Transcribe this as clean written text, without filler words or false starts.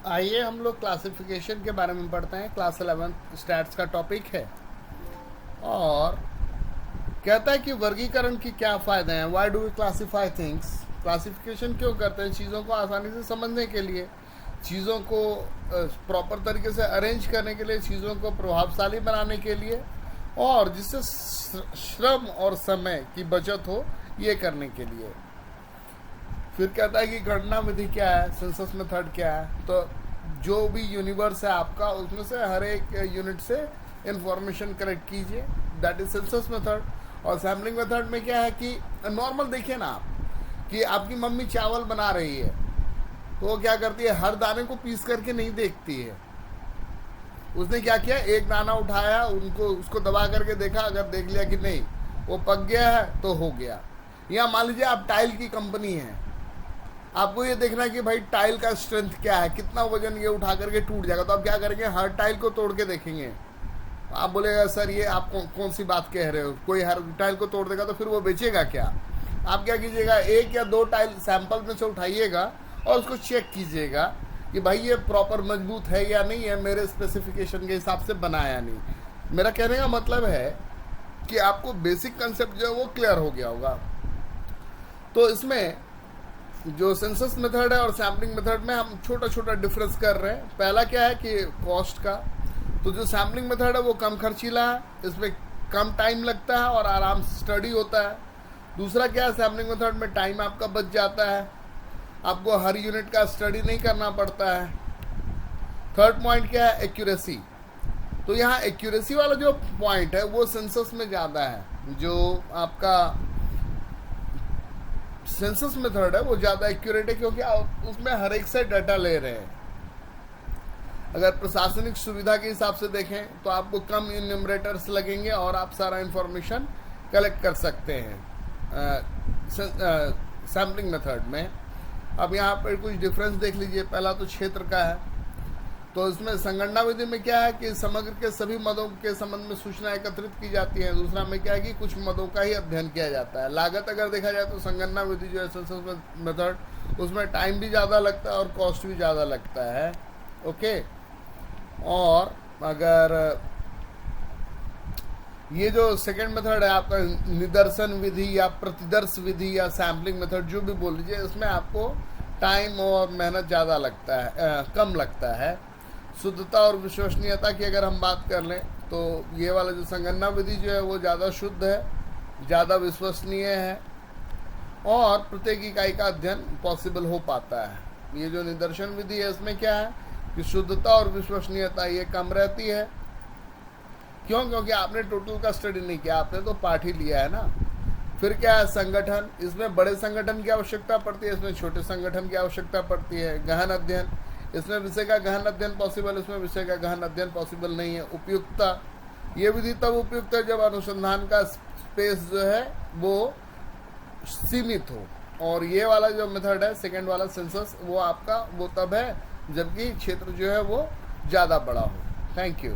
आइए हम लोग क्लासिफिकेशन के बारे में पढ़ते हैं। क्लास 11 स्टैट्स का टॉपिक है और कहता है कि वर्गीकरण की क्या फ़ायदे हैं। Why do we classify things. Classification क्यों करते हैं? चीज़ों को आसानी से समझने के लिए, चीज़ों को प्रॉपर तरीके से अरेंज करने के लिए, चीज़ों को प्रभावशाली बनाने के लिए और जिससे श्रम और समय की बचत हो, ये करने के लिए। फिर कहता है कि गणना विधि क्या है, सेंसस मेथड क्या है। तो जो भी यूनिवर्स है आपका, उसमें से हर एक यूनिट से इंफॉर्मेशन कलेक्ट कीजिए, दैट इज सेंसस मेथड। और सैम्पलिंग मेथड में क्या है कि नॉर्मल देखिए ना आप, कि आपकी मम्मी चावल बना रही है तो वो क्या करती है, हर दाने को पीस करके नहीं देखती है। उसने क्या किया, एक दाना उठाया, उसको दबा करके देखा, अगर देख लिया कि नहीं वो पक गया है तो हो गया। या मान लीजिए आप टाइल की कंपनी है, आपको ये देखना है कि भाई टाइल का स्ट्रेंथ क्या है, कितना वजन ये उठा करके टूट जाएगा। तो आप क्या करेंगे, हर टाइल को तोड़ के देखेंगे। आप बोलेगा सर ये आप कौन सी बात कह रहे हो, कोई हर टाइल को तोड़ देगा तो फिर वो बेचेगा क्या। आप क्या कीजिएगा, एक या दो टाइल सैंपल में से उठाइएगा और उसको चेक कीजिएगा कि भाई ये प्रॉपर मजबूत है या नहीं है, मेरे स्पेसिफिकेशन के हिसाब से बना या नहीं। मेरा कहने का मतलब है कि आपको बेसिक कंसेप्ट जो है वो क्लियर हो गया होगा। तो इसमें जो सेंसस मेथड है और सैम्पलिंग मेथड में हम छोटा छोटा डिफरेंस कर रहे हैं। पहला क्या है कि कॉस्ट का। तो जो सैम्पलिंग मेथड है वो कम खर्चीला है, इसमें कम टाइम लगता है और आराम से स्टडी होता है। दूसरा क्या है, सैम्पलिंग मेथड में टाइम आपका बच जाता है, आपको हर यूनिट का स्टडी नहीं करना पड़ता है। थर्ड पॉइंट क्या है, एक्यूरेसी। तो यहाँ एक्यूरेसी वाला जो पॉइंट है वो सेंसस में ज़्यादा है। जो आपका सेंसस मेथड है वो ज़्यादा एक्यूरेट है, क्योंकि आप उसमें हर एक से डाटा ले रहे हैं। अगर प्रशासनिक सुविधा के हिसाब से देखें तो आपको कम इन्यूमरेटर्स लगेंगे और आप सारा इंफॉर्मेशन कलेक्ट कर सकते हैं सैम्पलिंग मेथड में। अब यहाँ पर कुछ डिफरेंस देख लीजिए। पहला तो क्षेत्र का है। तो इसमें संगणना विधि में क्या है कि समग्र के सभी मदों के संबंध में सूचना एकत्रित की जाती है। दूसरा में क्या है कि कुछ मदों का ही अध्ययन किया जाता है। लागत अगर देखा जाए तो संगणना विधि जो है सेंसस मेथड, उसमें टाइम भी ज़्यादा लगता है और कॉस्ट भी ज़्यादा लगता है। ओके। और अगर ये जो सेकेंड मेथड है आपका निदर्शन विधि या प्रतिदर्श विधि या सैम्पलिंग मेथड, जो भी बोल लीजिए, इसमें आपको टाइम और मेहनत ज़्यादा लगता है, कम लगता है। शुद्धता और विश्वसनीयता की अगर हम बात कर लें तो ये वाला जो संगणना विधि जो है वो ज़्यादा शुद्ध है, ज़्यादा विश्वसनीय है और प्रत्येक इकाई का अध्ययन पॉसिबल हो पाता है। ये जो निदर्शन विधि है इसमें क्या है कि शुद्धता और विश्वसनीयता ये कम रहती है। क्यों? क्योंकि आपने टोटल का स्टडी नहीं किया, आपने तो पार्ट ही लिया है ना। फिर क्या है, संगठन। इसमें बड़े संगठन की आवश्यकता पड़ती है, इसमें छोटे संगठन की आवश्यकता पड़ती है। गहन अध्ययन, इसमें विषय का गहन अध्ययन पॉसिबल, इसमें विषय का गहन अध्ययन पॉसिबल नहीं है। उपयुक्तता, ये विधि तब उपयुक्त है जब अनुसंधान का स्पेस जो है वो सीमित हो। और ये वाला जो मेथड है सेकेंड वाला सेंसस, वो आपका वो तब है जबकि क्षेत्र जो है वो ज़्यादा बड़ा हो। Thank you.